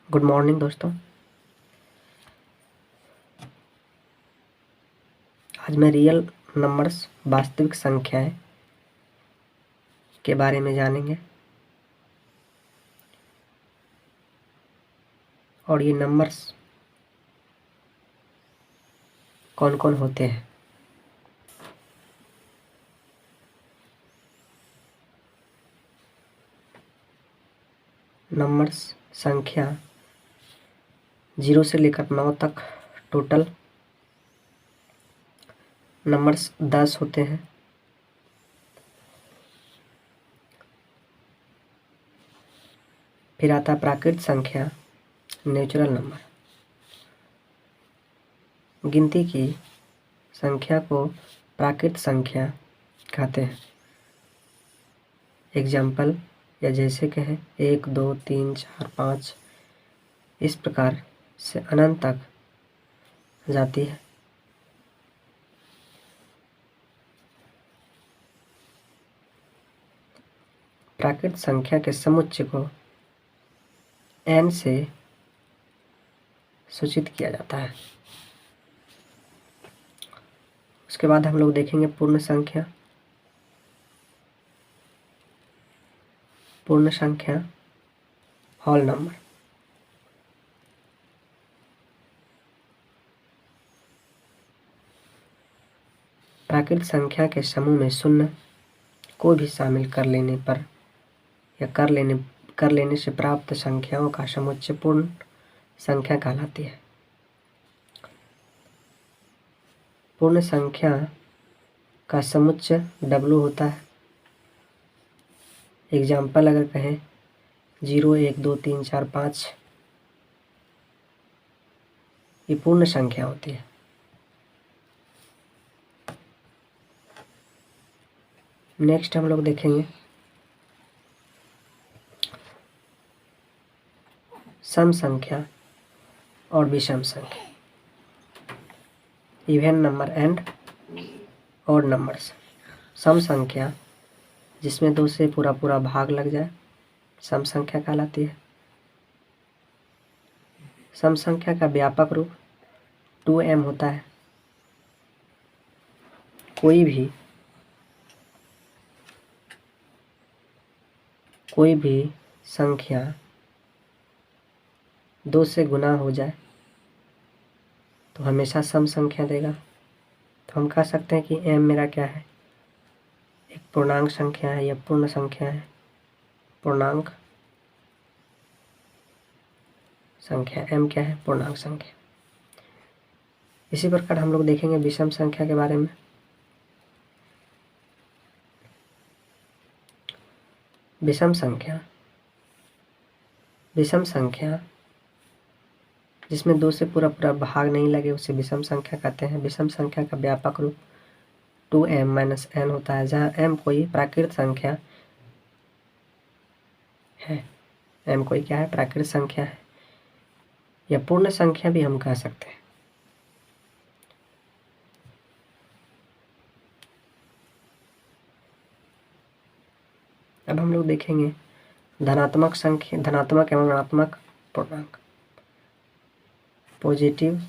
Good morning दोस्तों। आज मैं रियल नंबर्स वास्तविक संख्याएं के बारे में जानेंगे और ये नंबर्स कौन कौन होते हैं। नंबर्स संख्या 0 से लेकर 9 तक टोटल नंबर्स 10 होते हैं। फिर आता प्राकृत संख्या, नेचुरल नंबर। गिनती की संख्या को प्राकृत संख्या कहते हैं। एग्जाम्पल या जैसे कहें 1 2 3 4 5 इस प्रकार से अनंत तक जाती है। प्राकृत संख्या के समुच्चय को n से सूचित किया जाता है। उसके बाद हम लोग देखेंगे पूर्ण संख्या। पूर्ण संख्या होल नंबर। प्राकृत संख्या के समूह में शून्य को भी शामिल कर लेने पर या कर लेने से प्राप्त संख्याओं का समुच्चय पूर्ण संख्या कहलाती है। पूर्ण संख्या का समुच्चय W होता है। एग्जाम्पल अगर कहें 0 1 2 3 4 5 ये पूर्ण संख्या होती है। नेक्स्ट हम लोग देखेंगे सम संख्या और विषम संख्या, even number and odd numbers. सम संख्या जिसमें 2 से पूरा भाग लग जाए सम संख्या कहलाती है। सम संख्या का व्यापक रूप 2m होता है। कोई भी संख्या 2 से गुना हो जाए तो हमेशा सम संख्या देगा। तो हम कह सकते हैं कि m मेरा क्या है, एक पूर्णांक संख्या है या पूर्ण संख्या है। पूर्णांक संख्या m क्या है, पूर्णांक संख्या। इसी प्रकार हम लोग देखेंगे विषम संख्या के बारे में। विषम संख्या जिसमें 2 से पूरा भाग नहीं लगे उसे विषम संख्या कहते हैं। विषम संख्या का व्यापक रूप 2m - n होता है, जहाँ m कोई प्राकृत संख्या है। m कोई क्या है, प्राकृत संख्या है या पूर्ण संख्या भी हम कह सकते हैं। अब हम लोग देखेंगे धनात्मक संख्या, धनात्मक एवं ऋणात्मक पूर्णांक, पॉजिटिव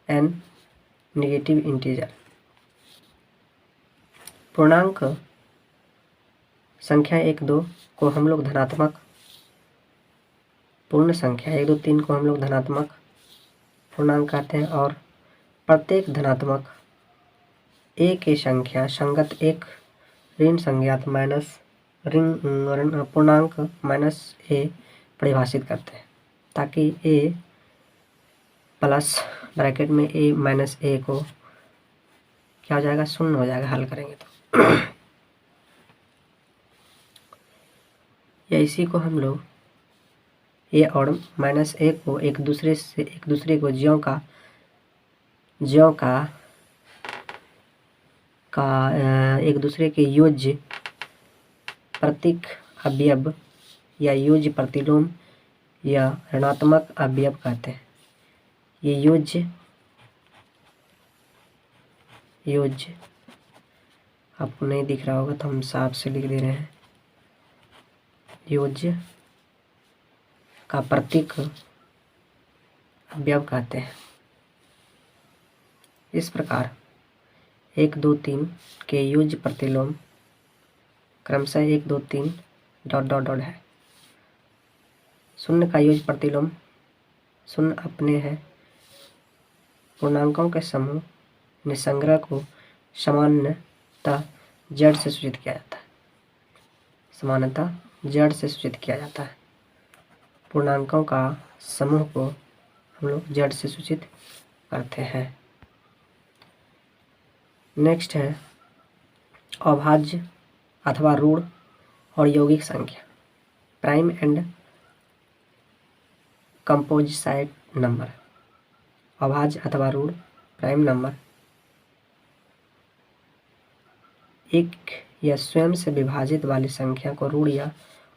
एंड नेगेटिव इंटीजर। पूर्णांक संख्या 1 2 को हम लोग धनात्मक, पूर्ण संख्या 1 2 3 को हम लोग धनात्मक पूर्णांक कहते हैं और प्रत्येक धनात्मक a की संख्या संगत एक ऋण संज्ञात माइनस ऋण पूर्णांक -a परिभाषित करते हैं, ताकि a प्लस ब्रैकेट में a माइनस a को क्या हो जाएगा, शून्य हो जाएगा हल करेंगे तो। या इसी को हम लोग a और -a को एक दूसरे को ज्यों का एक दूसरे के योज्य प्रतीक अवयव या योज्य प्रतिलोम या ऋणात्मक अवयव कहते हैं। ये योज्य आपको नहीं दिख रहा होगा तो हम साफ से लिख दे रहे हैं। योज्य का प्रतीक अवयव कहते हैं। इस प्रकार 1 2 3 के युज प्रतिलोम क्रमशः 1 2 3 ... है। शून्य का युज प्रतिलोम शून्य अपने है। पूर्णांकों के समूह निसंग्रह को सामान्यतः जड़ से सूचित किया जाता है। सामान्यतः जड़ से सूचित किया जाता है। पूर्णांकों का समूह को हम लोग जड़ से सूचित करते हैं। नेक्स्ट है अभाज्य अथवा ऋण और यौगिक संख्या, प्राइम एंड कंपोजिसाइड नंबर। अभाज्य अथवा ऋण प्राइम नंबर एक या स्वयं से विभाजित वाली संख्या को ऋण या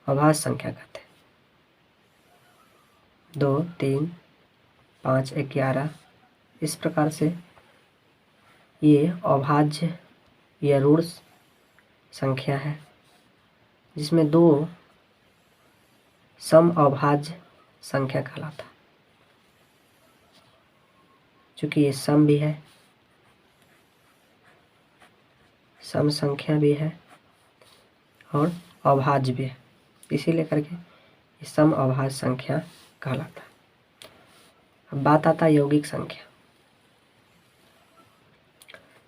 अभाज्य संख्या कहते हैं। 2 3 5 11 इस प्रकार से ये अभाज्य या ऋण संख्या है, जिसमें 2 सम अभाज्य संख्या कहलाता है। चूँकि ये सम भी है, सम संख्या भी है और अभाज्य भी है, इसीलिए करके ये सम अभाज्य संख्या कहलाता है। अब बात आता है यौगिक संख्या।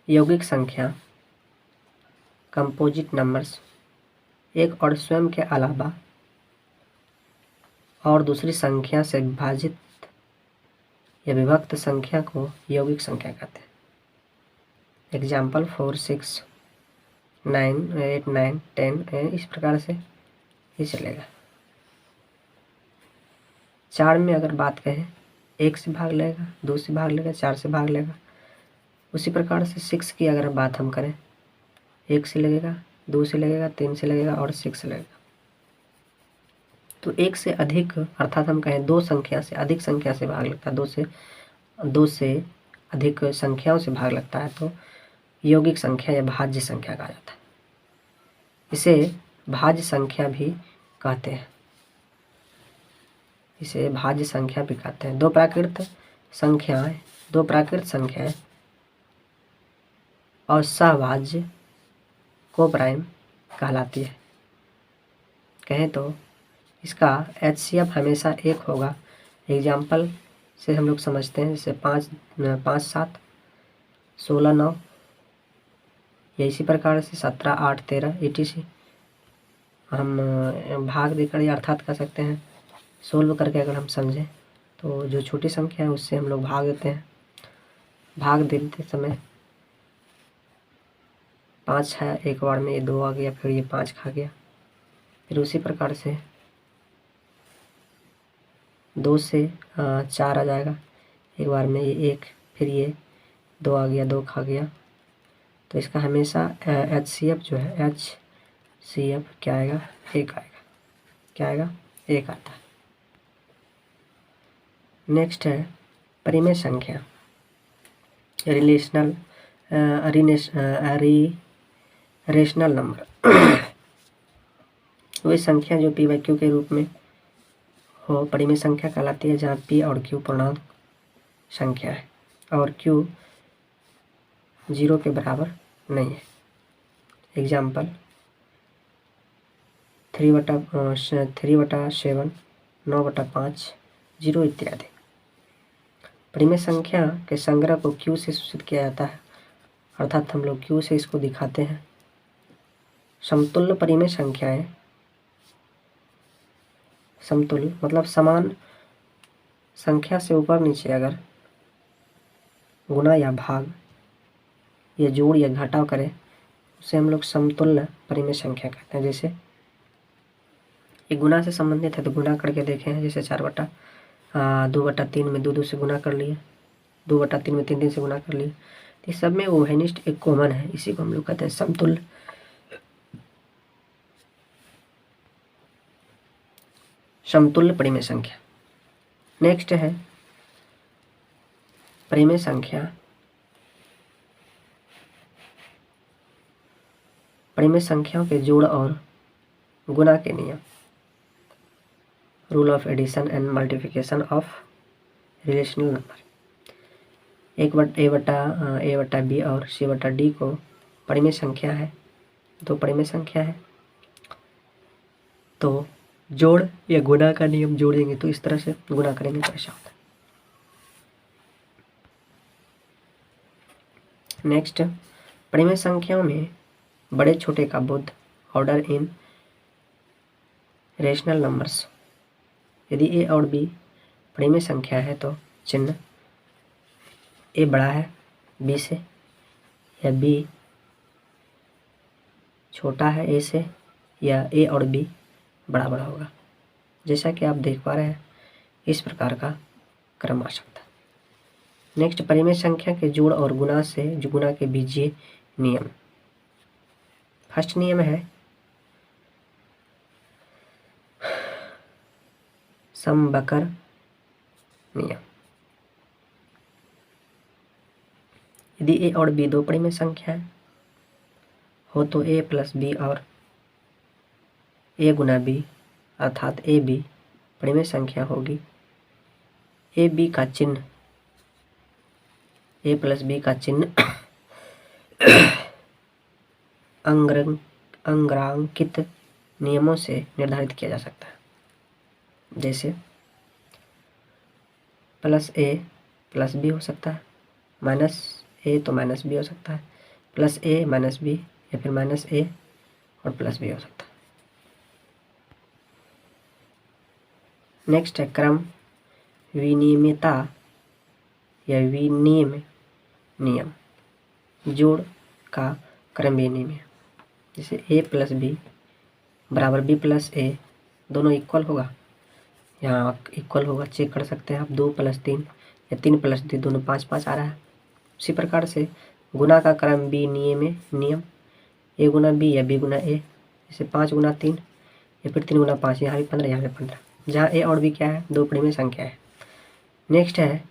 यौगिक संख्या कंपोजिट नंबर्स एक और स्वयं के अलावा और दूसरी संख्या से विभाजित या विभक्त संख्या को यौगिक संख्या कहते हैं। एग्जाम्पल 4 6 9 8 9 10 इस प्रकार से ही चलेगा। 4 में अगर बात कहें 1 से भाग लेगा, 2 से भाग लेगा, 4 से भाग लेगा। उसी प्रकार से 6 की अगर बात हम करें 1 से लगेगा, 2 से लगेगा, 3 से लगेगा और 6 से लगेगा। तो 1 से अधिक अर्थात हम कहें 2 संख्या से अधिक संख्या से भाग लगता है, 2 से अधिक संख्याओं से भाग लगता है तो यौगिक संख्या या भाज्य संख्या कहा जाता है। इसे भाज्य संख्या भी कहते हैं। इसे भाज्य संख्या भी कहते हैं। 2 प्राकृत संख्याएं और सहभाज्य को प्राइम कहलाती है। कहें तो इसका HCF हमेशा 1 होगा। एग्जाम्पल से हम लोग समझते हैं, जैसे 5 7 16 9 या इसी प्रकार से 17 8 13 etc। हम भाग देकर या अर्थात कर सकते हैं सोल्व करके। अगर हम समझें तो जो छोटी संख्या है उससे हम लोग भाग देते हैं। भाग देते समय 5 है एक बार में, ये 2 आ गया, फिर ये 5 खा गया। फिर उसी प्रकार से 2 से 4 आ जाएगा एक बार में, ये 1, फिर ये 2 आ गया, 2 खा गया। तो इसका हमेशा HCF जो है HCF क्या आएगा? 1 आएगा। क्या आएगा? 1 आता है। नेक्स्ट है परिमेय संख्या, रेशनल नंबर। वही संख्या जो P/Q के रूप में हो परिमेय संख्या कहलाती है, जहाँ P और Q पूर्णांक संख्या है और Q 0 के बराबर नहीं है। एग्जाम्पल 3/7 9/5 0 इत्यादि। परिमेय संख्या के संग्रह को Q से सूचित किया जाता है, अर्थात हम लोग Q से इसको दिखाते हैं। समतुल्य परिमेय संख्याएं, समतुल्य मतलब समान संख्या से ऊपर नीचे अगर गुणा या भाग या जोड़ या घटाव करें उसे हम लोग समतुल्य परिमेय संख्या कहते हैं। जैसे ये गुणा से संबंधित है तो गुणा करके देखे हैं, जैसे 2/3 में 2 से गुणा कर लिए, 2/3 में 3 से गुणा कर लिए। तो इस सब में ओवेनिस्ट एक कॉमन है, इसी को हम लोग कहते हैं समतुल्य परिमेय संख्या। नेक्स्ट है परिमेय संख्या, परिमेय संख्याओं के जोड़ और गुणा के नियम, rule of addition and multiplication of relational number. A बटा बी और सी बटा डी को परिमेय संख्या है, दो परिमेय संख्या है, तो जोड़ या गुणा का नियम जोड़ेंगे तो इस तरह से गुणा करेंगे तो ऐसा होता है। नेक्स्ट, परिमेय संख्याओं में बड़े छोटे का बुध ऑर्डर इन रेशनल नंबर्स। यदि ए और बी परिमेय संख्या है तो चिन्ह ए बड़ा है बी से या बी छोटा है ए से या ए और बी बड़ा होगा। जैसा कि आप देख पा रहे हैं इस प्रकार का क्रम आ सकता है। नेक्स्ट, परिमेय संख्या के जोड़ और गुणा से जो गुणा के बीजीय नियम। फर्स्ट नियम है समबकर नियम। यदि ए और बी दो परिमेय संख्या हो तो ए प्लस बी और ए गुना बी अर्थात ए बी परिमेय संख्या होगी। ए बी का चिन्ह ए प्लस बी का चिन्ह अंग्रांकित नियमों से निर्धारित किया जा सकता है। जैसे प्लस ए प्लस बी हो सकता है, माइनस ए तो माइनस बी हो सकता है, प्लस ए माइनस बी या फिर माइनस ए और प्लस बी हो सकता है। नेक्स्ट है क्रम विनियमिता या विनियम नियम। जोड़ का क्रम विनिमय। जैसे ए प्लस बी बराबर बी प्लस ए दोनों इक्वल होगा, यहाँ इक्वल होगा, चेक कर सकते हैं आप। 2 + 3 या 3 + 2 दोनों 5 आ रहा है। उसी प्रकार से गुणा का क्रम विनिमय नियम, ए गुना बी या बी गुना ए। जैसे 5 × 3 या फिर 3 × 5, यहाँ भी 15 यहाँ भी 15, जहाँ ए और बी क्या है, दो परिमेय संख्या है। नेक्स्ट है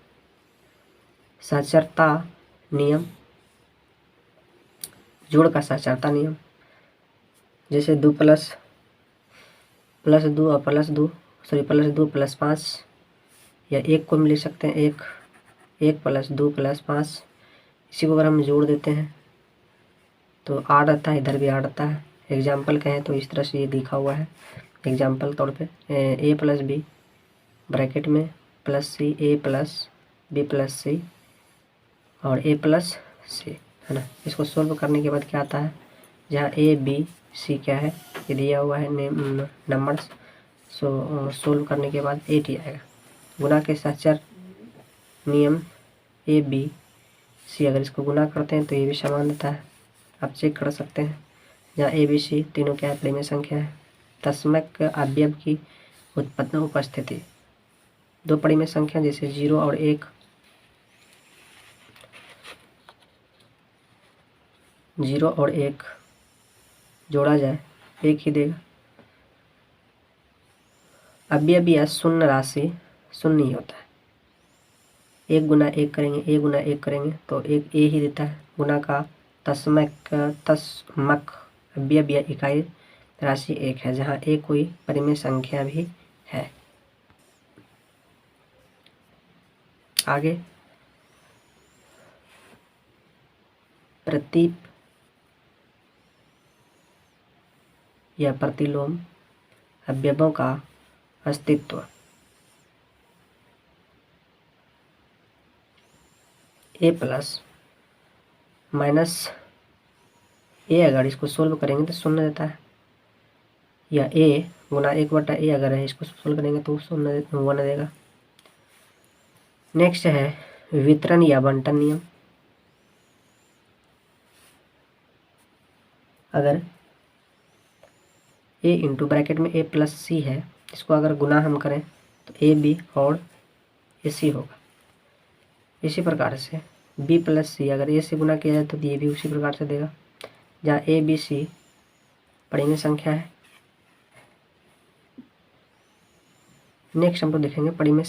साक्षरता नियम, जोड़ का साक्षरता नियम। जैसे 2 + 2 और +2 +2 + 5 या 1 को हम ले सकते हैं, 1 + 2 + 5। इसी को अगर हम जोड़ देते हैं तो 8 आता है, इधर भी 8 आता है। एग्जाम्पल कहें तो इस तरह से ये लिखा हुआ है एग्जाम्पल तौर पे, ए प्लस बी ब्रैकेट में प्लस सी, ए प्लस बी प्लस सी और ए प्लस सी, है ना। इसको सोल्व करने के बाद क्या आता है, जहाँ ए बी सी क्या है ये दिया हुआ है नंबर्स, सो सोल्व करने के बाद 8 ही आएगा। गुणा के साक्षर नियम ए बी सी, अगर इसको गुणा करते हैं तो ये भी समान देता है, आप चेक कर सकते हैं। जहाँ ए बी सी तीनों क्या है, परिमेय संख्या है। तस्मक अवयव की उपस्थिति, दो परिमेय संख्या जैसे 0 और 1, 0 और 1 जोड़ा जाए 1 ही देगा। अवयव या शून्य राशि शून्य ही होता है। 1 × 1 करेंगे, ए गुना 1 करेंगे तो एक ए ही देता है। गुना का तस्मक अवयव या इकाई राशि 1 है, जहाँ ए कोई परिमेय संख्या भी है। आगे प्रतीप या प्रतिलोम अवयवों का अस्तित्व। ए प्लस माइनस ए, अगर इसको सोल्व करेंगे तो शून्य देता है, या ए गुना 1/a अगर है, इसको सोल्व करेंगे तो शून्य 1 देगा। नेक्स्ट है वितरण या बंटन नियम। अगर ए इंटू ब्रैकेट में ए प्लस सी है, इसको अगर गुना हम करें तो ए बी और ए सी होगा। इसी प्रकार से बी प्लस सी अगर ए से गुना किया जाए तो ये भी उसी प्रकार से देगा, जहाँ ए बी सी परिमेय संख्या है। नेक्स्ट हम लोग देखेंगे परिमेय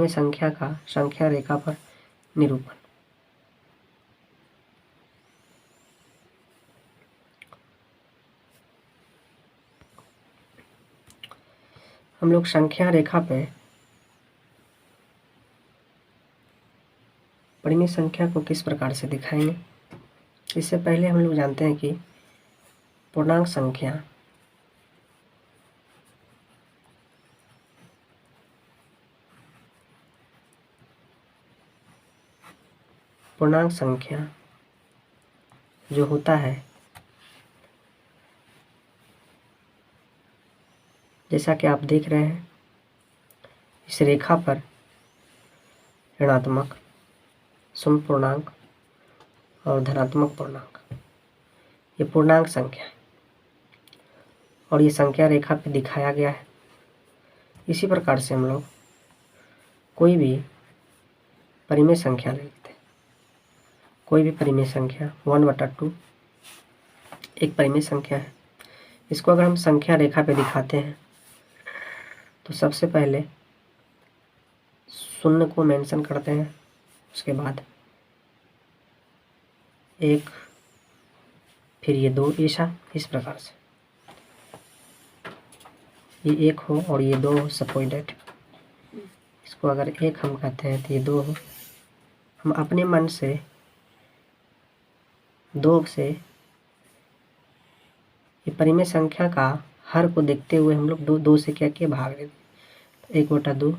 संख्या का संख्या रेखा पर निरूपण। हम लोग संख्या रेखा पे परिमेय संख्या को किस प्रकार से दिखाएंगे। इससे पहले हम लोग जानते हैं कि पूर्णांक संख्या जो होता है, जैसा कि आप देख रहे हैं इस रेखा पर ऋणात्मक, शून्य पूर्णांक और धनात्मक पूर्णांक, ये पूर्णांक संख्या है और ये संख्या रेखा पे दिखाया गया है। इसी प्रकार से हम लोग कोई भी परिमेय संख्या ले लेते हैं। कोई भी परिमेय संख्या 1/2 एक परिमेय संख्या है। इसको अगर हम संख्या रेखा पे दिखाते हैं तो सबसे पहले शून्य को मेंशन करते हैं, उसके बाद 1, फिर ये 2, ऐसा इस प्रकार से ये 1 हो और ये 2 हो। सपोज दैट इसको अगर 1 हम कहते हैं तो ये 2 हो। हम अपने मन से 2 से ये परिमेय संख्या का हर को देखते हुए हम लोग 2 से क्या किया, भाग देते। 1/2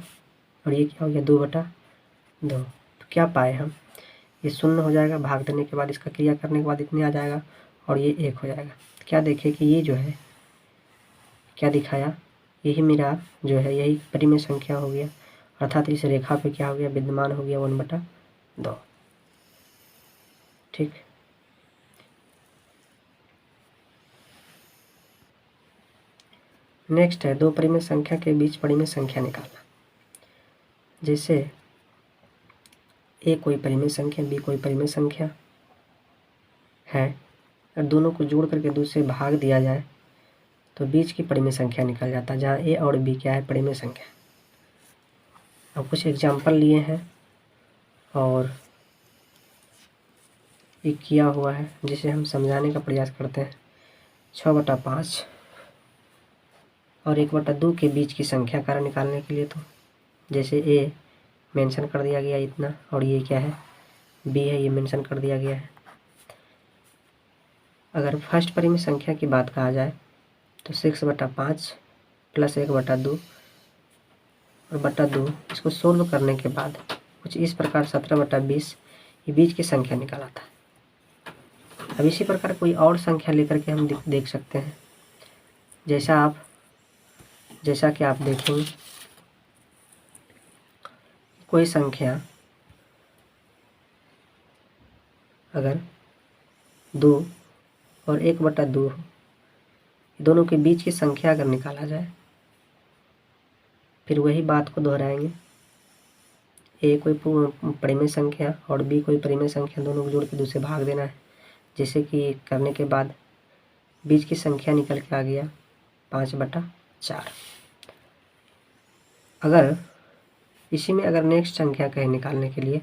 और ये क्या हो गया, 2/2। तो क्या पाए हम, ये 0 हो जाएगा, भाग देने के बाद इसका क्रिया करने के बाद इतने आ जाएगा और ये 1 हो जाएगा। तो क्या देखें कि ये जो है क्या दिखाया, यही मेरा जो है यही परिमेय संख्या हो गया, अर्थात इस रेखा पे क्या हो गया, विद्यमान हो गया 1/2। ठीक। नेक्स्ट है दो परिमेय संख्या के बीच परिमेय संख्या निकालना। जैसे ए कोई परिमेय संख्या, बी कोई परिमेय संख्या है और दोनों को जोड़ करके 2 से भाग दिया जाए तो बीच की परिमेय संख्या निकल जाता है, जहाँ ए और बी क्या है, परिमेय संख्या। अब कुछ एग्जाम्पल लिए हैं और ये किया हुआ है जिसे हम समझाने का प्रयास करते हैं। 6/5 और 1/2 के बीच की संख्या कारण निकालने के लिए तो जैसे ए मेंशन कर दिया गया इतना और ये क्या है, बी है, ये मेंशन कर दिया गया है। अगर फर्स्ट परिमेय संख्या की बात कहा जाए तो 6/5 प्लस 1/2 और बटा 2, इसको सोल्व करने के बाद कुछ इस प्रकार 17/20 ये बीच की संख्या निकाला था। अब इसी प्रकार कोई और संख्या लेकर के हम देख सकते हैं। जैसा कि आप देखेंगे कोई संख्या अगर 2 और 1/2 दोनों के बीच की संख्या अगर निकाला जाए, फिर वही बात को दोहराएंगे। ए कोई परिमेय संख्या और बी कोई परिमेय संख्या, दोनों को जोड़ के 2 से भाग देना है। जैसे कि करने के बाद बीच की संख्या निकल के आ गया 5/4। अगर इसी में अगर नेक्स्ट संख्या कहें निकालने के लिए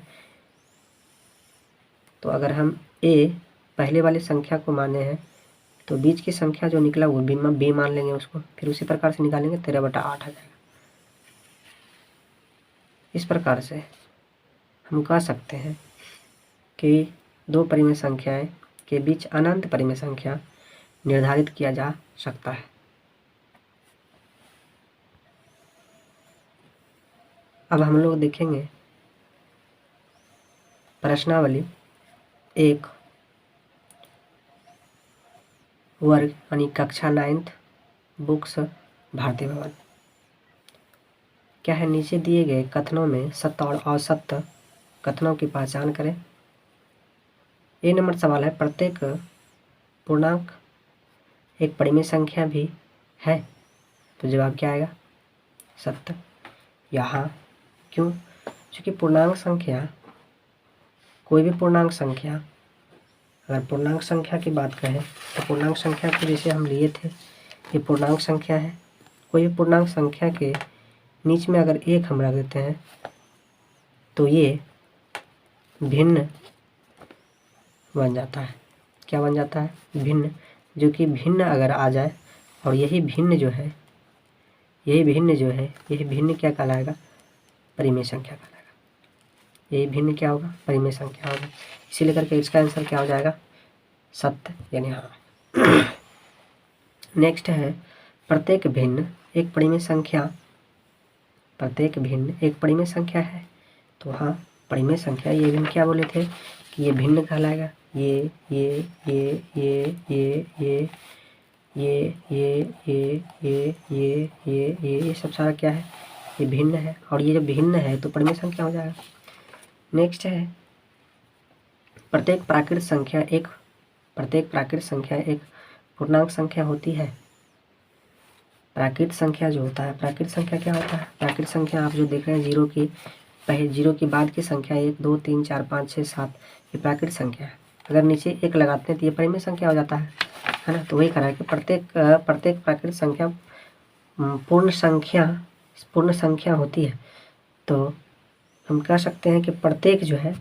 तो अगर हम ए पहले वाली संख्या को माने हैं तो बीच की संख्या जो निकला वो बी मान लेंगे उसको, फिर उसी प्रकार से निकालेंगे 13/8 आ जाएगा। इस प्रकार से हम कह सकते हैं कि दो परिमेय संख्याएं के बीच अनंत परिमेय संख्या निर्धारित किया जा सकता है। अब हम लोग देखेंगे प्रश्नावली 1 वर्ग यानी कक्षा 9th बुक्स भारती भवन। क्या है, नीचे दिए गए कथनों में सत्य और असत्य कथनों की पहचान करें। ए नंबर सवाल है, प्रत्येक पूर्णांक एक परिमेय संख्या भी है, तो जवाब क्या आएगा, सत्य। यहाँ क्यों, क्योंकि पूर्णांक संख्या कोई भी पूर्णांक संख्या, अगर पूर्णांक संख्या की बात करें तो पूर्णांक संख्या को जैसे हम लिए थे ये पूर्णांक संख्या है। कोई भी पूर्णांक संख्या के नीच में अगर 1 हम रख देते हैं तो ये भिन्न बन जाता है। क्या बन जाता है, भिन्न। जो कि भिन्न अगर आ जाए और यही भिन्न जो है यही भिन्न क्या कहलाएगा, परिमेय संख्या कहलाएगा। ये भिन्न क्या होगा, परिमेय संख्या होगा। इसीलिए करके इसका आंसर क्या हो जाएगा, सत्य यानी हाँ। नेक्स्ट है प्रत्येक भिन्न एक परिमेय संख्या, प्रत्येक भिन्न एक परिमेय संख्या है। तो हाँ परिमेय संख्या, ये भिन्न क्या बोले थे कि ये भिन्न कहलाएगा। ये ये ये ये ये ये ये ये ये ये सब सारा क्या है, ये भिन्न है। और ये जब भिन्न है तो परिमेय संख्या हो जाएगा। नेक्स्ट है प्रत्येक प्राकृत संख्या एक पूर्णांक संख्या होती है। प्राकृत संख्या जो होता है, प्राकृत संख्या क्या होता है, प्राकृत संख्या आप जो देख रहे हैं जीरो की बाद की संख्या 1 2 3 4 5 6 7, ये प्राकृत संख्या है। अगर नीचे 1 लगाते हैं तो ये परिमेय संख्या हो जाता है ना। तो वही करा है कि प्रत्येक प्राकृत संख्या पूर्ण संख्या होती है। तो हम कह सकते हैं कि प्रत्येक जो है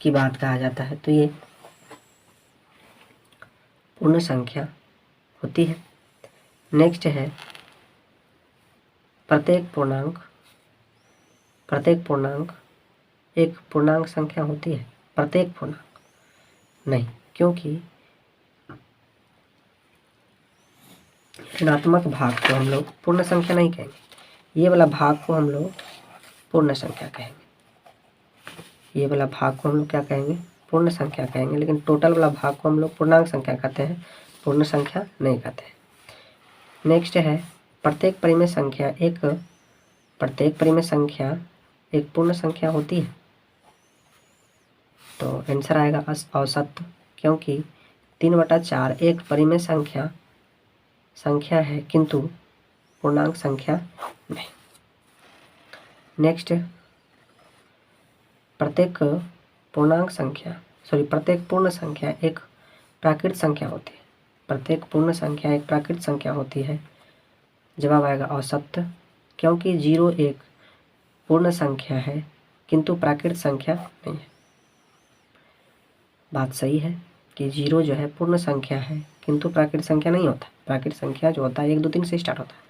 की बात कहा जाता है, तो ये पूर्ण संख्या होती है। नेक्स्ट है प्रत्येक पूर्णांक एक पूर्णांक संख्या होती है। प्रत्येक पूर्णांक नहीं, क्योंकि ऋणात्मक भाग को हम लोग पूर्ण संख्या नहीं कहेंगे, ये वाला भाग को हम लोग पूर्ण संख्या कहेंगे। ये वाला भाग को हम लोग क्या कहेंगे, पूर्ण संख्या कहेंगे। लेकिन टोटल वाला भाग को हम लोग पूर्णांक संख्या कहते हैं, पूर्ण संख्या नहीं कहते हैं। नेक्स्ट है प्रत्येक परिमेय संख्या एक पूर्ण संख्या होती है। तो आंसर आएगा औसत, क्योंकि 3/4 एक परिमेय संख्या है किंतु पूर्णांक संख्या नहीं। नेक्स्ट प्रत्येक पूर्ण संख्या एक प्राकृत संख्या होती है। प्रत्येक पूर्ण संख्या एक प्राकृत संख्या होती है। जवाब आएगा औसत, क्योंकि 0 एक पूर्ण संख्या है किंतु प्राकृत संख्या नहीं है। बात सही है कि 0 जो है पूर्ण संख्या है किंतु प्राकृत संख्या नहीं होता। प्राकृत संख्या जो होता है 1 2 3 से स्टार्ट होता है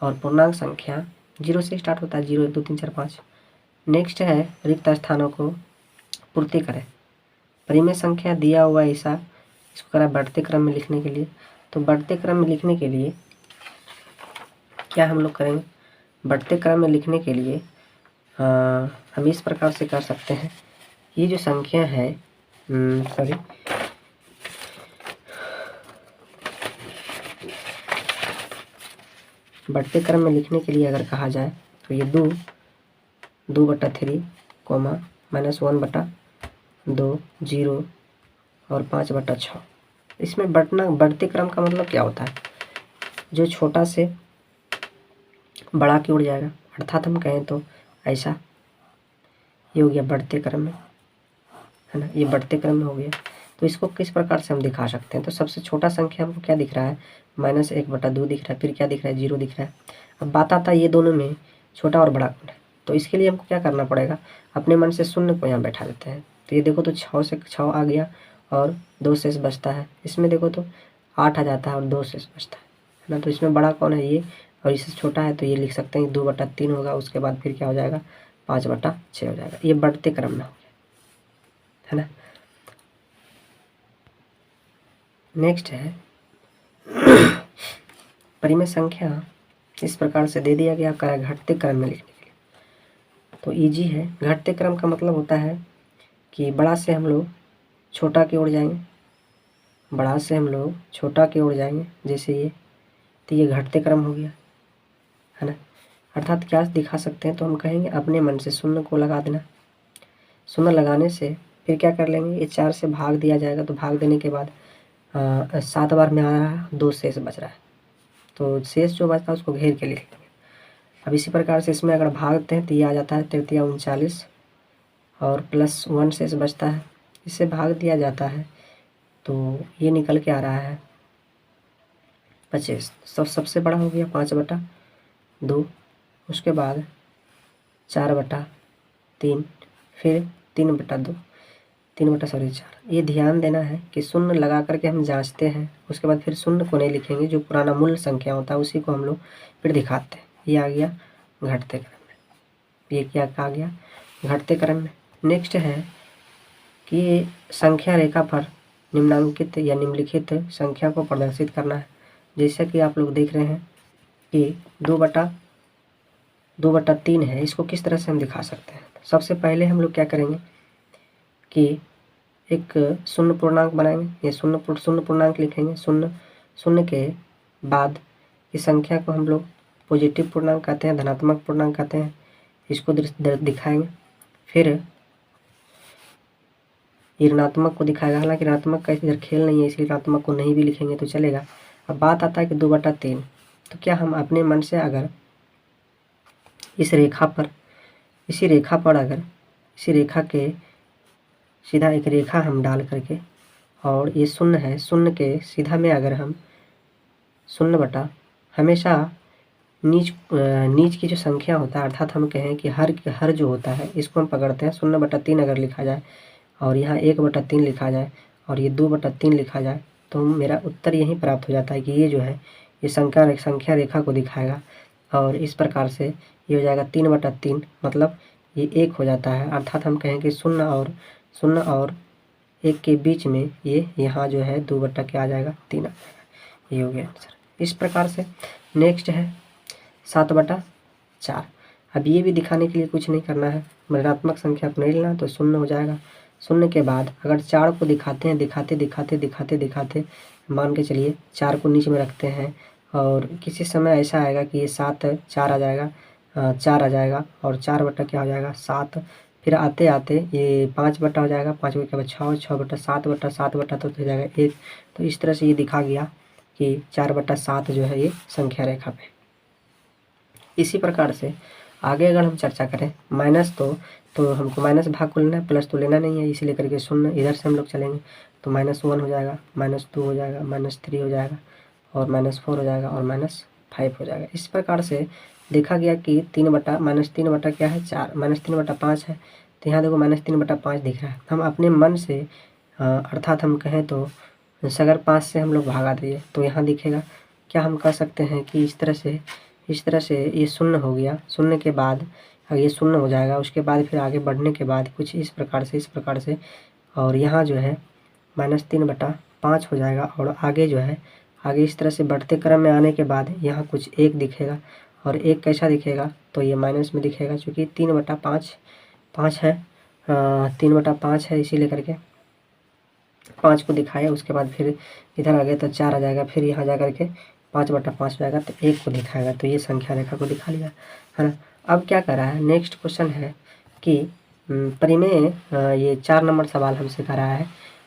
और पूर्णांक संख्या 0 से स्टार्ट होता है, 0 1 2 3 4 5। नेक्स्ट है रिक्त स्थानों को पूर्ति करें। परिमेय संख्या दिया हुआ ऐसा, इसको करा बढ़ते क्रम में लिखने के लिए। तो बढ़ते क्रम में लिखने के लिए क्या हम लोग करेंगे, बढ़ते क्रम में लिखने के लिए हम इस प्रकार से कर सकते हैं। ये जो संख्या है बढ़ते क्रम में लिखने के लिए अगर कहा जाए तो ये 2/3 कोमा -1/2 0 और 5/6। इसमें बढ़ते क्रम का मतलब क्या होता है, जो छोटा से बड़ा की ओर जाएगा। अर्थात हम कहें तो ऐसा, ये हो गया बढ़ते क्रम में, है ना, ये बढ़ते क्रम में हो गया। तो इसको किस प्रकार से हम दिखा सकते हैं, तो सबसे छोटा संख्या हमको क्या दिख रहा है, -1/2 दिख रहा है, फिर क्या दिख रहा है, 0 दिख रहा है। अब बात आता है ये दोनों में छोटा और बड़ा कौन है। तो इसके लिए हमको क्या करना पड़ेगा, अपने मन से शून्य को यहाँ बैठा देते हैं। तो ये देखो तो 6 से 6 आ गया और 2 शेष बचता है। इसमें देखो तो 8 आ जाता है और 2 शेष बचता है ना। तो इसमें बड़ा कौन है, ये, और इससे छोटा है तो ये लिख सकते हैं 2/3 होगा। उसके बाद फिर क्या हो जाएगा, 5/6 हो जाएगा। ये बढ़ते क्रम में हो गया, है ना। नेक्स्ट है परिमेय संख्या इस प्रकार से दे दिया गया है घटते क्रम में लिखने के लिए। तो इजी है। घटते क्रम का मतलब होता है कि बड़ा से हम लोग छोटा की ओर जाएंगे, बड़ा से हम लोग छोटा की ओर जाएंगे, जैसे ये, तो ये घटते क्रम हो गया, है ना। अर्थात क्या दिखा सकते हैं, तो हम कहेंगे अपने मन से शून्य को लगा देना। शून्य लगाने से फिर क्या कर लेंगे, ये 4 से भाग दिया जाएगा। तो भाग देने के बाद 7 बार में आ रहा है, 2 शेष बच रहा है। तो शेष जो बचता है उसको घेर के लिख लेंगे। अब इसी प्रकार से इसमें अगर भागते हैं तो ये आ जाता है 33 39 और +1 शेष बचता है। इसे भाग दिया जाता है तो ये निकल के आ रहा है 25। सबसे बड़ा हो गया 5/2, उसके बाद 4/3, फिर 3/2, 4। ये ध्यान देना है कि शून्य लगा करके हम जांचते हैं, उसके बाद फिर शून्य को नहीं लिखेंगे। जो पुराना मूल संख्या होता है उसी को हम लोग फिर दिखाते हैं। ये आ गया घटते क्रम में, ये क्या आ गया घटते क्रम में। नेक्स्ट है कि संख्या रेखा पर निम्नांकित या निम्नलिखित संख्या को प्रदर्शित करना है। जैसे कि आप लोग देख रहे हैं कि 2/3 है, इसको किस तरह से हम दिखा सकते हैं। सबसे पहले हम लोग क्या करेंगे कि एक शून्य पूर्णांक बनाएंगे, ये शून्य पूर्णांक लिखेंगे। शून्य के बाद इस संख्या को हम लोग पॉजिटिव पूर्णांक कहते हैं, धनात्मक पूर्णांक कहते हैं, इसको दिखाएंगे। फिर ये ऋणात्मक को दिखाएगा, हालांकि ऋणात्मक का इधर खेल नहीं है इसलिए ऋणात्मक को नहीं भी लिखेंगे तो चलेगा। अब बात आता है कि 2/3, तो क्या हम अपने मन से अगर इसी रेखा के सीधा एक रेखा हम डाल करके, और ये शून्य है, शून्य के सीधा में अगर हम 0 हमेशा नीच की जो संख्या होता है, अर्थात हम कहें कि हर जो होता है इसको हम पकड़ते हैं। 0/3 अगर लिखा जाए और यहाँ 1/3 लिखा जाए और ये 2/3 लिखा जाए तो मेरा उत्तर यही प्राप्त हो जाता है कि ये जो है ये संख्या रेखा को दिखाएगा। और इस प्रकार से ये हो जाएगा 3/3, मतलब ये 1 हो जाता है। अर्थात हम कहें कि 0 और 1 के बीच में ये यहाँ जो है 2/3 आ जाएगा, 3 आ जाएगा। ये हो गया आंसर। इस प्रकार से नेक्स्ट है 7/4। अब ये भी दिखाने के लिए कुछ नहीं करना है, ऋणात्मक संख्या को नहीं लेना, तो 0 हो जाएगा। 0 के बाद अगर 4 को दिखाते हैं, दिखाते मान के चलिए 4 को नीचे में रखते हैं, और किसी समय ऐसा आएगा कि ये 4 आ जाएगा, 4 आ जाएगा, और 4 क्या हो जाएगा 7। फिर आते आते ये 5 हो जाएगा, 5 के बाद 6, 7 तो हो जाएगा 1। तो इस तरह से ये दिखा गया कि 4/7 जो है ये संख्या रेखा पे। इसी प्रकार से आगे अगर हम चर्चा करें माइनस, तो हमको माइनस भाग को लेना है, प्लस तो लेना नहीं है, इसीलिए करके 0 इधर से हम लोग चलेंगे तो -1 हो जाएगा, -2 हो जाएगा, -3 हो जाएगा, और -4 हो जाएगा, और -5 हो जाएगा। इस प्रकार से देखा गया कि -3 क्या है 4, -3/5 है, तो यहाँ देखो -3/5 दिख रहा है। हम अपने मन से अर्थात हम कहें तो अगर 5 से हम लोग भागा दिए तो यहाँ दिखेगा। क्या हम कह सकते हैं कि इस तरह से ये 0 हो गया, 0 के बाद ये 0 हो जाएगा, उसके बाद फिर आगे बढ़ने के बाद कुछ इस प्रकार से, और यहाँ जो है -3/5 हो जाएगा, और आगे जो है आगे इस तरह से बढ़ते क्रम में आने के बाद यहाँ कुछ 1 दिखेगा, और 1 कैसा दिखेगा तो ये माइनस में दिखेगा, क्योंकि 3/5 है, 3/5 है, इसीलिए करके 5 को दिखाया। उसके बाद फिर इधर आ गए तो 4 आ जाएगा, फिर यहाँ जा करके 5/5 हो जाएगा, तो 1 को दिखाएगा, तो ये संख्या रेखा को दिखा लिया है ना। अब क्या कर रहा है, नेक्स्ट क्वेश्चन है कि परिमेय, ये 4 नंबर सवाल हमसे कर रहा है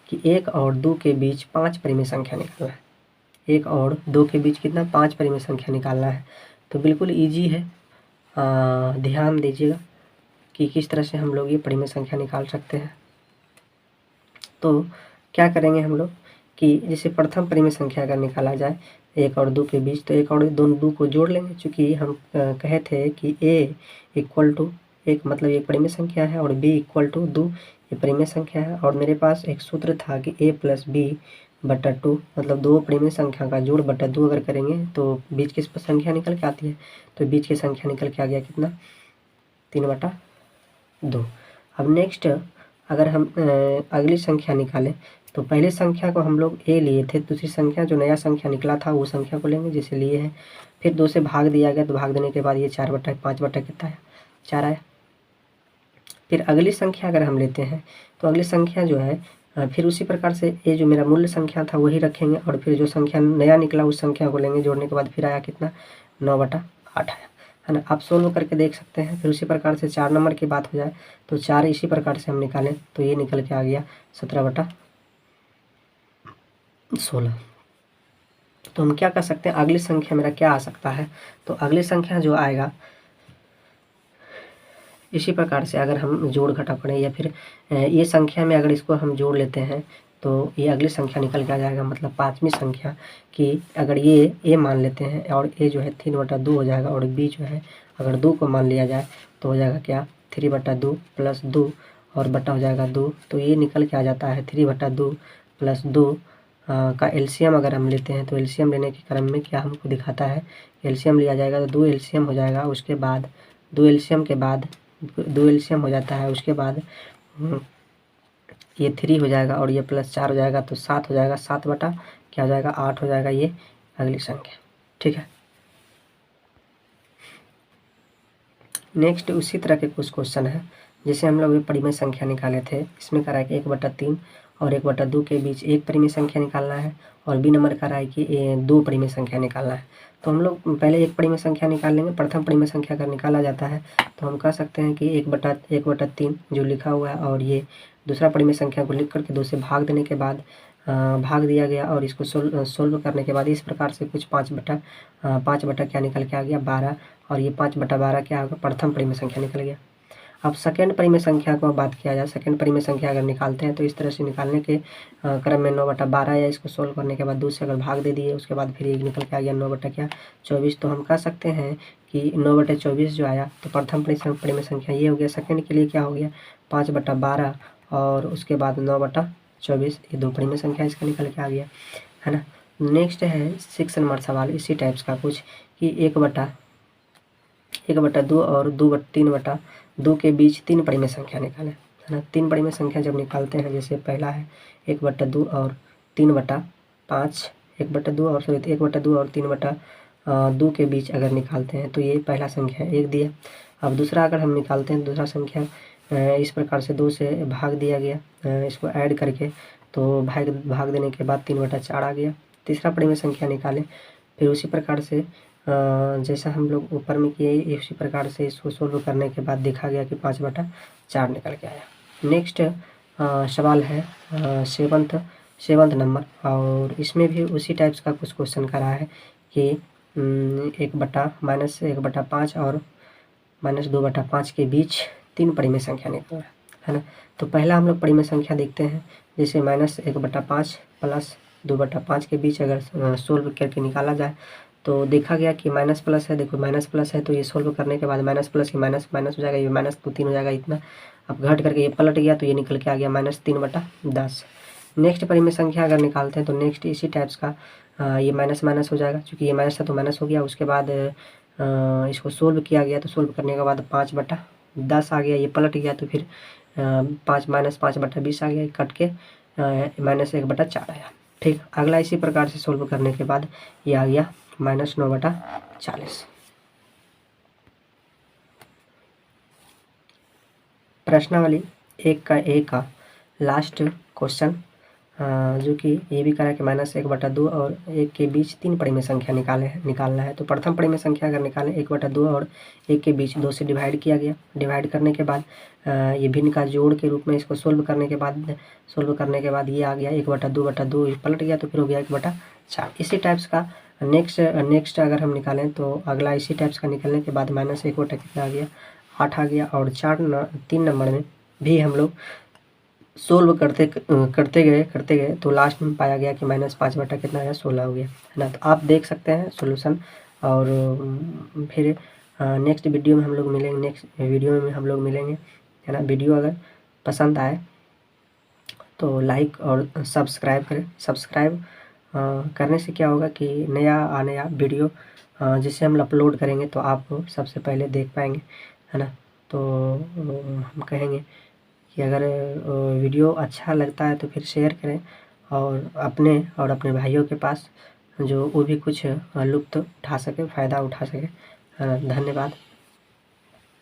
कि 1 और 2 के बीच 5 परिमेय संख्या निकालना है। 1 और 2 के बीच कितना 5 परिमेय संख्या निकालना है। तो बिल्कुल ईजी है, ध्यान दीजिएगा कि किस तरह से हम लोग ये परिमेय संख्या निकाल सकते हैं। तो क्या करेंगे हम लोग कि जैसे प्रथम परिमेय संख्या अगर निकाला जाए 1 और 2 के बीच, तो 1 और 2 को जोड़ लेंगे, चूँकि हम कहे थे कि a = 1 मतलब ये परिमेय संख्या है, और b = 2 ये परिमेय संख्या है। और मेरे पास एक सूत्र था कि a + b/2 मतलब 2 परिमेय संख्या का जोड़ बटा 2 अगर करेंगे तो बीच की संख्या निकल के आती है। तो बीच की संख्या निकल के आ गया कितना 3/2। अब नेक्स्ट अगर हम अगली संख्या निकालें तो पहली संख्या को हम लोग a लिए थे, दूसरी संख्या जो नया संख्या निकला था वो संख्या को लेंगे जैसे लिए हैं। फिर 2 से भाग दिया गया, तो भाग देने के बाद ये 4/5 कितना है 4 आया। फिर अगली संख्या अगर हम लेते हैं तो अगली संख्या जो है फिर उसी प्रकार से ये जो मेरा मूल्य संख्या था वही रखेंगे, और फिर जो संख्या नया निकला उस संख्या को लेंगे, जोड़ने के बाद फिर आया कितना 9/8 आया, है ना। आप सोल्व करके देख सकते हैं। फिर उसी प्रकार से 4 नंबर की बात हो जाए तो 4 इसी प्रकार से हम निकालें तो ये निकल के आ गया 17/16। तो हम क्या कर सकते हैं, अगली संख्या मेरा क्या आ सकता है, तो अगली संख्या जो आएगा इसी प्रकार से अगर हम जोड़ घटा पड़े, या फिर ये संख्या में अगर इसको हम जोड़ लेते हैं तो ये अगली संख्या निकल के आ जाएगा, मतलब 5वीं संख्या की अगर ये a मान लेते हैं और a जो है 3/2 हो जाएगा, और b जो है अगर 2 को मान लिया जाए तो हो जाएगा क्या 3/2 + 2 और बटा हो जाएगा 2। तो ये निकल के आ जाता है 3/2 + 2 का एलसीएम अगर हम लेते हैं तो एलसीएम लेने के क्रम में क्या हमको दिखाता है, एलसीएम लिया जाएगा तो 2 एलसीएम हो जाएगा। उसके बाद 2 एलसीएम के बाद दो एलसीएम हो जाता है, उसके बाद ये 3 हो जाएगा और ये +4 हो जाएगा तो 7 हो जाएगा, 7 बटा क्या हो जाएगा 8 हो जाएगा ये अगली संख्या। ठीक है, नेक्स्ट उसी तरह के कुछ क्वेश्चन है जैसे हम लोग भी परिमेय संख्या निकाले थे। इसमें करा है कि 1/3 और 1/2 के बीच एक परिमेय संख्या निकालना है और बी नंबर करा है कि 2 परिमेय संख्या निकालना है। तो हम लोग पहले एक परिमेय संख्या निकाल लेंगे। प्रथम परिमेय संख्या अगर निकाला जाता है तो हम कह सकते हैं कि 1/3 जो लिखा हुआ है और ये दूसरा परिमेय संख्या को लिख करके 2 से भाग देने के बाद भाग दिया गया और इसको सोल्व करने के बाद इस प्रकार से कुछ 5 बटा क्या निकल के आ गया 12 और ये 5/12 क्या होगा प्रथम परिमेय संख्या निकल गया। अब सेकेंड परिमेय संख्या को बात किया जाए, सेकेंड परिमेय संख्या अगर निकालते हैं तो इस तरह से निकालने के क्रम में 9/12 या इसको सोल्व करने के बाद 2 से अगर भाग दे दिए उसके बाद फिर ये निकल के आ गया 9/24। तो हम कह सकते हैं कि 9/24 जो आया तो प्रथम परिमेय संख्या ये हो गया। सेकेंड के लिए क्या हो गया 5/12 और उसके बाद 9/24, ये 2 परिमेय संख्या इसका निकल के आ गया, है ना। नेक्स्ट है 6 नंबर सवाल इसी टाइप्स का कुछ कि 1/2 और 3/2 के बीच 3 परिमेय संख्या निकालें, है ना। 3 परिमेय संख्या जब निकालते हैं जैसे पहला है 1/2 और 3/5, 1/2 और 3/2 के बीच अगर निकालते हैं तो ये पहला संख्या 1 दिया। अब दूसरा अगर हम निकालते हैं दूसरा संख्या इस प्रकार से 2 से भाग दिया गया, इसको ऐड करके तो भाग देने के बाद 3/4 आ गया। तीसरा परिमेय संख्या निकालें, फिर उसी प्रकार से जैसा हम लोग ऊपर में किए उसी प्रकार से इसको सोल्व करने के बाद देखा गया कि 5/4 निकल के आया। नेक्स्ट सवाल है 7th नंबर और इसमें भी उसी टाइप्स का कुछ क्वेश्चन करा है कि 1/5 और -2/5 के बीच 3 परिमेय संख्या निकलना है ना। तो पहला हम लोग परिमेय संख्या देखते हैं जैसे -1/5 प्लस 2/5 के बीच अगर सोल्व करके निकाला जाए तो देखा गया कि माइनस प्लस है, देखो माइनस प्लस है तो ये सोल्व करने के बाद माइनस प्लस की माइनस हो जाएगा, ये माइनस तो 3 हो जाएगा इतना। अब घट करके ये पलट गया तो ये निकल के आ गया -3/10। नेक्स्ट परिमेय संख्या अगर निकालते हैं तो नेक्स्ट इसी टाइप्स का ये माइनस हो जाएगा, क्योंकि ये माइनस था तो माइनस हो गया। उसके बाद इसको सोल्व किया गया तो सोल्व करने के बाद 5/10 आ गया, ये पलट गया तो फिर 5/20 आ गया, कट के -1/4 आया। ठीक, अगला इसी प्रकार से सोल्व करने के बाद ये आ गया -9/40। प्रश्नावली 1 का लास्ट क्वेश्चन जो कि ये भी करा कि -1/2 और 1 के बीच 3 परिमेय संख्या निकालना है। तो प्रथम परिमेय संख्या अगर निकालें 1/2 और 1 के बीच 2 से डिवाइड किया गया, डिवाइड करने के बाद ये भिन्न का जोड़ के रूप में इसको सोल्व करने के बाद ये आ गया 1/2 पलट गया तो फिर हो गया 1/4। इसी टाइप्स का नेक्स्ट अगर हम निकालें तो अगला इसी टाइप्स का निकलने के बाद -1 कितना आ गया 8 आ गया। और 3 नंबर में भी हम लोग सोल्व करते गए तो लास्ट में पाया गया कि -5 कितना आया 16 हो गया, है ना। तो आप देख सकते हैं सॉल्यूशन। और फिर नेक्स्ट वीडियो में हम लोग मिलेंगे, है ना। वीडियो अगर पसंद आए तो लाइक और सब्सक्राइब करें। सब्सक्राइब करने से क्या होगा कि नया वीडियो जिसे हम अपलोड करेंगे तो आप सबसे पहले देख पाएंगे, है ना। तो हम कहेंगे कि अगर वीडियो अच्छा लगता है तो फिर शेयर करें और अपने भाइयों के पास जो वो भी कुछ लुत्फ़ उठा सके, फ़ायदा उठा सके। धन्यवाद।